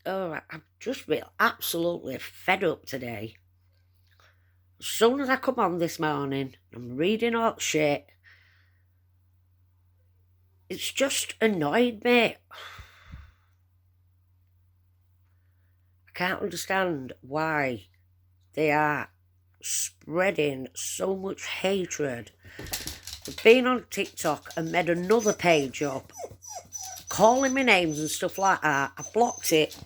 Oh, I've just been absolutely fed up today. As soon as I come on this morning, I'm reading all shit. It's just annoyed me. I can't understand why they are spreading so much hatred. I've been on TikTok and made another page up, calling me names and stuff like that. I blocked it.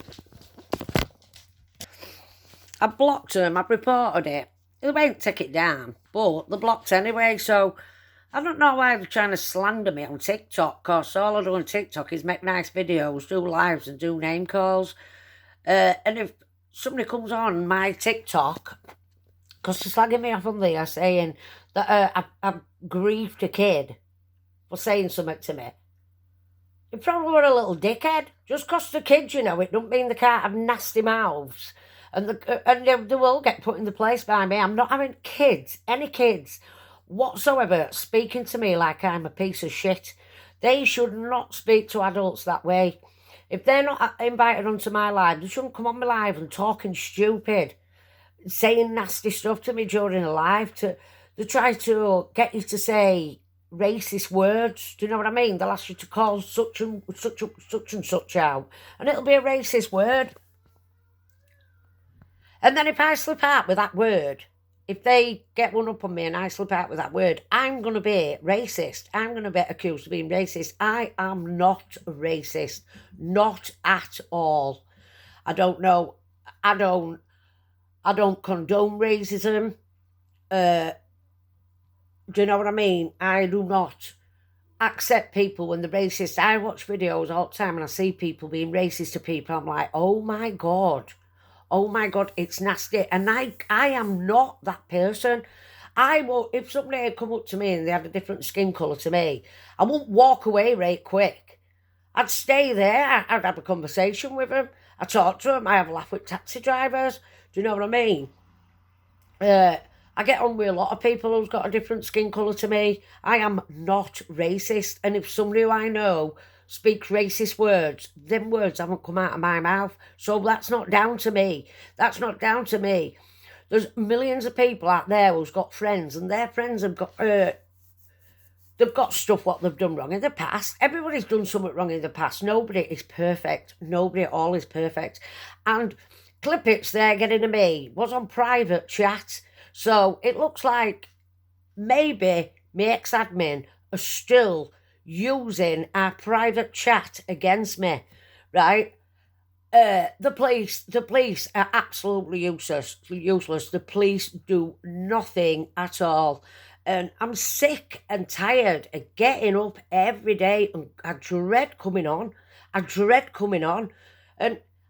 I blocked them. I reported it. They won't take it down, but they're blocked anyway, so I don't know why they're trying to slander me on TikTok, because all I do on TikTok is make nice videos, do lives and do name calls. And if somebody comes on my TikTok, because they're slagging me off on there saying that I've grieved a kid for saying something to me, you probably were a little dickhead. Just because they're kids, it don't mean they can't have nasty mouths. And they will get put in the place by me. I'm not having any kids whatsoever, speaking to me like I'm a piece of shit. They should not speak to adults that way. If they're not invited onto my live, they shouldn't come on my live and talking stupid, saying nasty stuff to me during a live. They try to get you to say racist words. Do you know what I mean? They'll ask you to call such and such out, and it'll be a racist word. And then if I slip out with that word, if they get one up on me and I slip out with that word, I'm going to be racist. I'm going to be accused of being racist. I am not racist. Not at all. I don't know. I don't condone racism. Do you know what I mean? I do not accept people when they're racist. I watch videos all the time and I see people being racist to people. I'm like, oh my God, it's nasty. And I am not that person. I will, if somebody had come up to me and they had a different skin colour to me, I wouldn't walk away right quick. I'd stay there. I'd have a conversation with them. I talk to them. I have a laugh with taxi drivers. Do you know what I mean? I get on with a lot of people who's got a different skin colour to me. I am not racist. And if somebody who I know speaks racist words, them words haven't come out of my mouth. So that's not down to me. That's not down to me. There's millions of people out there who's got friends, and their friends have got they've got stuff what they've done wrong in the past. Everybody's done something wrong in the past. Nobody is perfect. Nobody at all is perfect. And Clippets there getting to me was on private chat. So it looks like maybe my ex-admin are still using our private chat against me, right? The police are absolutely useless. The police do nothing at all. And I'm sick and tired of getting up every day, and I dread coming on. And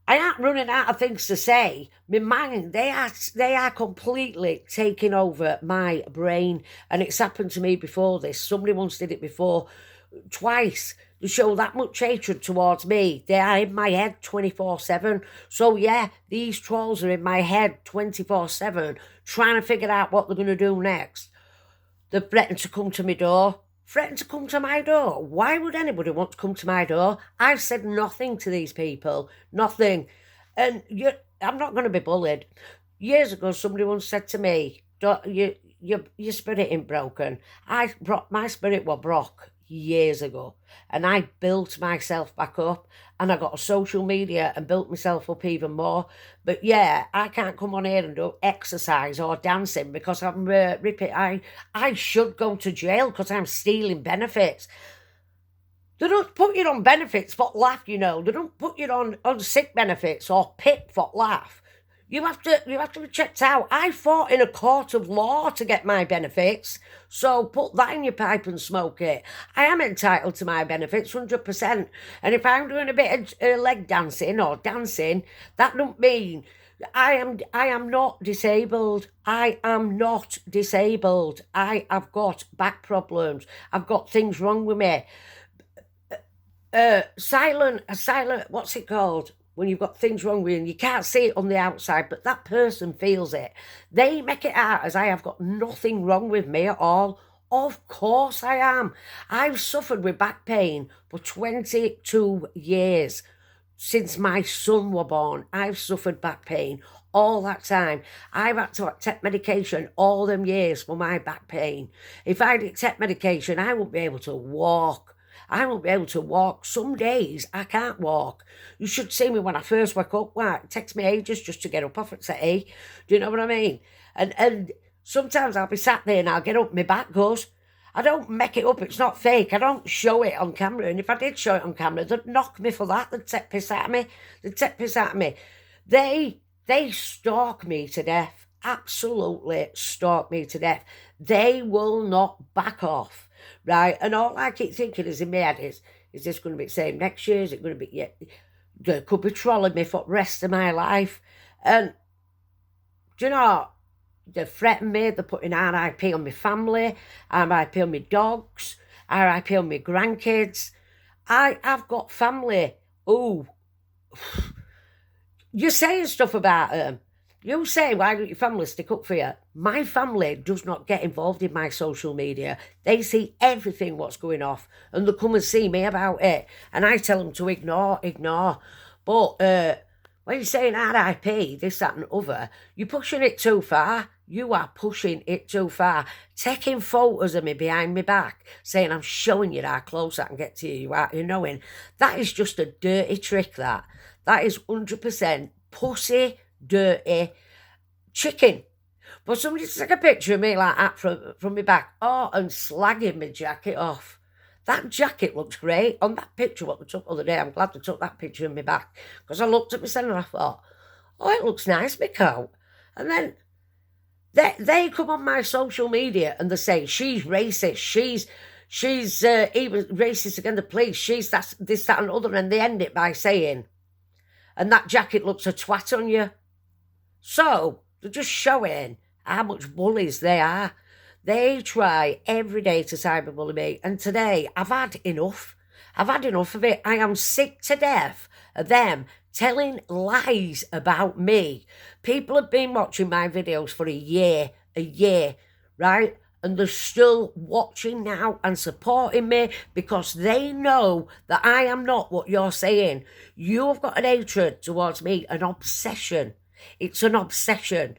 I ain't running out of things to say. My mind, they are completely taking over my brain. And it's happened to me before this. Somebody once did it before, twice. They show that much hatred towards me. They are in my head 24/7. So yeah, these trolls are in my head 24/7, trying to figure out what they're going to do next. They're threatening to come to my door. Why would anybody want to come to my door? I've said nothing to these people. Nothing. And I'm not going to be bullied. Years ago, somebody once said to me, your spirit ain't broken. My spirit was broke years ago, and I built myself back up, and I got a social media and built myself up even more. But yeah, I can't come on here and do exercise or dancing because I'm I should go to jail because I'm stealing benefits. They don't put you on benefits for laugh, They don't put you on sick benefits or PIP for laugh. You have to be checked out. I fought in a court of law to get my benefits, so put that in your pipe and smoke it. I am entitled to my benefits 100%. And if I'm doing a bit of leg dancing or dancing, that don't mean I am not disabled. I am not disabled. I have got back problems. I've got things wrong with me. Silent, what's it called? When you've got things wrong with you and you can't see it on the outside, but that person feels it. They make it out as I have got nothing wrong with me at all. Of course I am. I've suffered with back pain for 22 years. since my son were born, I've suffered back pain all that time. I've had to take medication all them years for my back pain. If I didn't take medication, I wouldn't be able to walk. I won't be able to walk. Some days I can't walk. You should see me when I first wake up. Well, it takes me ages just to get up off at settee. Do you know what I mean? And sometimes I'll be sat there and I'll get up, my back goes. I don't make it up, it's not fake. I don't show it on camera. And if I did show it on camera, they'd knock me for that. They'd take piss out of me. They'd take piss out of me. They stalk me to death. Absolutely stalk me to death. They will not back off, right? And all I keep thinking is in my head is this going to be the same next year? Is it going to be, yeah, they could be trolling me for the rest of my life. And, do you know, they threaten me, they're putting RIP on my family, RIP on my dogs, RIP on my grandkids. I've got family. Oh, you're saying stuff about them. You say, why don't your family stick up for you? My family does not get involved in my social media. They see everything what's going off and they come and see me about it. And I tell them to ignore. But when you're saying RIP, this, that and other, you're pushing it too far. You are pushing it too far. Taking photos of me behind my back, saying I'm showing you how close I can get to you, you knowing. That is just a dirty trick, that. That is 100% pussy, dirty chicken. But somebody took a picture of me like that from my back, and slagging my jacket off. That jacket looks great. On that picture what they took the other day, I'm glad they took that picture of me back, because I looked at myself and I thought, oh, it looks nice, my coat. And then they come on my social media and they say, she's racist, she's even racist against the police, she's this, that and other, and they end it by saying, and that jacket looks a twat on you. So, they're just showing how much bullies they are. They try every day to cyberbully me. And today, I've had enough. I've had enough of it. I am sick to death of them telling lies about me. People have been watching my videos for a year, right? And they're still watching now and supporting me because they know that I am not what you're saying. You've got an hatred towards me, an obsession. It's an obsession.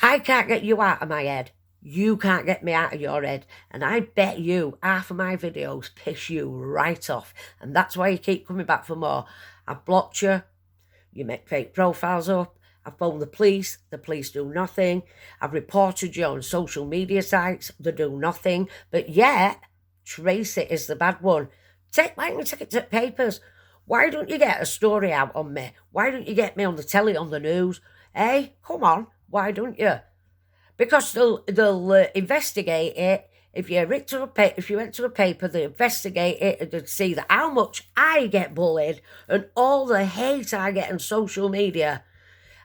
I can't get you out of my head. You can't get me out of your head. And I bet you half of my videos piss you right off. And that's why you keep coming back for more. I've blocked you. You make fake profiles up. I've phoned the police do nothing. I've reported you on social media sites, they do nothing. But yet, Tracy is the bad one. Why don't you take it to papers? Why don't you get a story out on me? Why don't you get me on the telly, on the news? Hey, come on, why don't you? Because they'll investigate it. If you went to a paper, they investigate it and they'd see that how much I get bullied and all the hate I get on social media.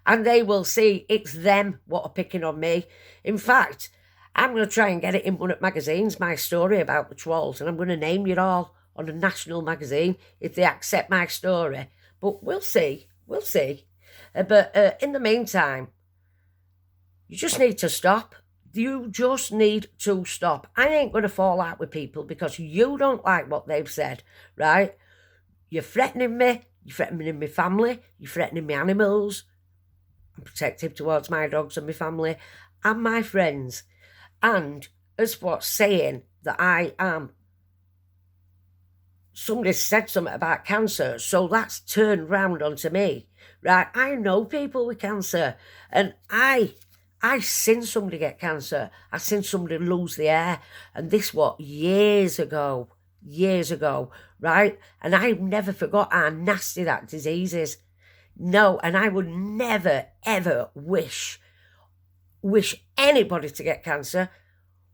And they will see it's them what are picking on me. In fact, I'm going to try and get it in one of the magazines, my story about the trolls, and I'm going to name you all on a national magazine if they accept my story. But we'll see. But in the meantime, you just need to stop. You just need to stop. I ain't going to fall out with people because you don't like what they've said, right? You're threatening me. You're threatening my family. You're threatening my animals. I'm protective towards my dogs and my family and my friends. And as for saying that I am, somebody said something about cancer, so that's turned round onto me, right? I know people with cancer, and I seen somebody get cancer. I seen somebody lose the hair, and this years ago, right? And I've never forgot how nasty that disease is. No, and I would never, ever wish anybody to get cancer.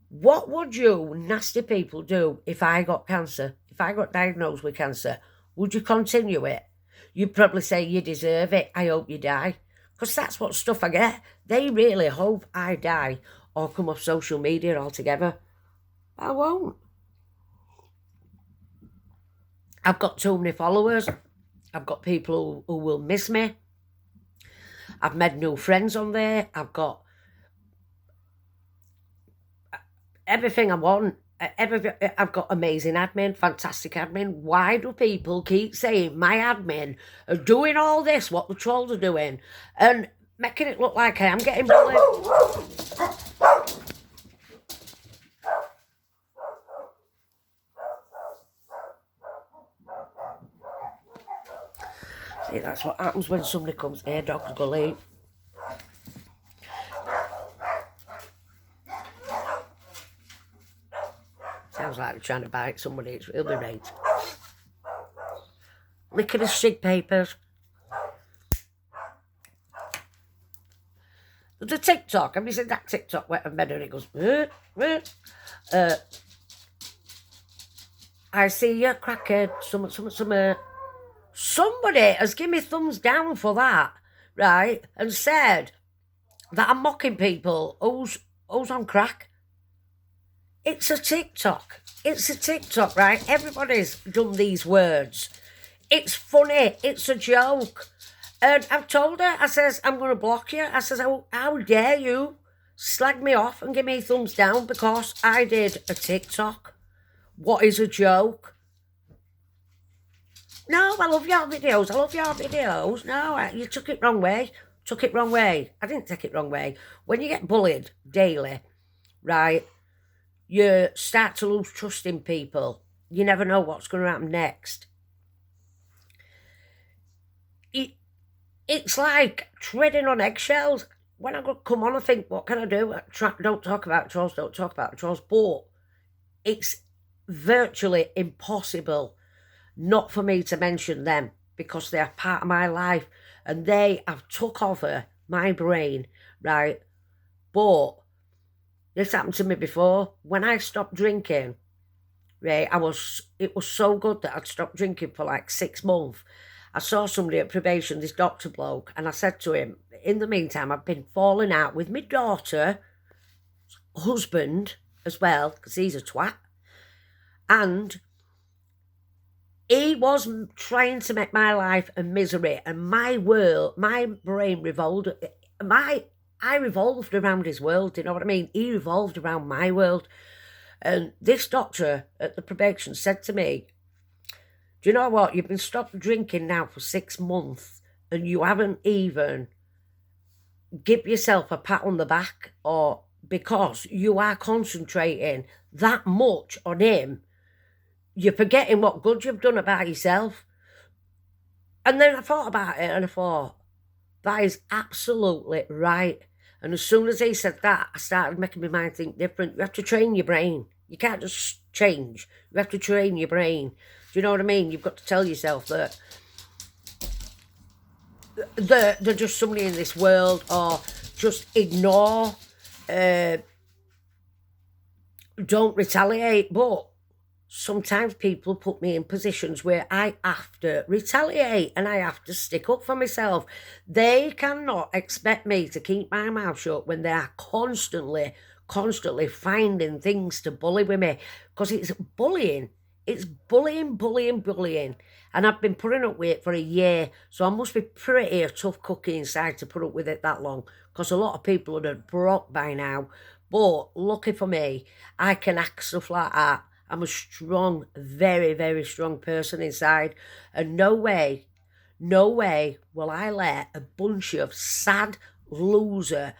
What would you nasty people do if I got cancer? If I got diagnosed with cancer, would you continue it? You'd probably say you deserve it. I hope you die. Because that's what stuff I get. They really hope I die or come off social media altogether. I won't. I've got too many followers. I've got people who will miss me. I've made new friends on there. I've got everything I want. I've got amazing admin, fantastic admin. Why do people keep saying my admin are doing all this, what the trolls are doing, and making it look like I am getting bullied? See, that's what happens when somebody comes here, Dr. Gully. Sounds like they're trying to bite somebody. It'll be right. Licking the sig papers. The TikTok. Have you seen that TikTok where a bed and it goes, I see you, crackhead. Somebody has given me thumbs down for that, right? And said that I'm mocking people. Who's on crack? It's a TikTok. It's a TikTok, right? Everybody's done these words. It's funny. It's a joke. And I've told her, I says, I'm going to block you. I says, how dare you slag me off and give me thumbs down because I did a TikTok? What is a joke? No, I love your videos. I love your videos. No, you took it wrong way. Took it wrong way. I didn't take it wrong way. When you get bullied daily, right, you start to lose trust in people. You never know what's going to happen next. It's like treading on eggshells. When I come on, I think, what can I do? Don't talk about trolls, don't talk about trolls. But it's virtually impossible not for me to mention them because they are part of my life and they have took over my brain, right? But this happened to me before. When I stopped drinking, right, it was so good that I'd stopped drinking for like 6 months. I saw somebody at probation, this doctor bloke, and I said to him, in the meantime, I've been falling out with my daughter, husband as well, because he's a twat, and he was trying to make my life a misery, and my brain revolved. I revolved around his world, do you know what I mean? He revolved around my world. And this doctor at the probation said to me, do you know what? You've been stopped drinking now for 6 months and you haven't even give yourself a pat on the back or because you are concentrating that much on him, you're forgetting what good you've done about yourself. And then I thought about it and I thought, that is absolutely right. And as soon as he said that, I started making my mind think different. You have to train your brain. You can't just change. You have to train your brain. Do you know what I mean? You've got to tell yourself that they're just somebody in this world, or just ignore, don't retaliate. But sometimes people put me in positions where I have to retaliate and I have to stick up for myself. They cannot expect me to keep my mouth shut when they are constantly finding things to bully with me, because it's bullying. It's bullying. And I've been putting up with it for a year, so I must be pretty a tough cookie inside to put up with it that long, because a lot of people would have broke by now. But lucky for me, I can act stuff like that. I'm a strong, very, very strong person inside. And no way will I let a bunch of sad, loser,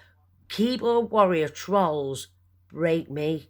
keyboard warrior trolls break me.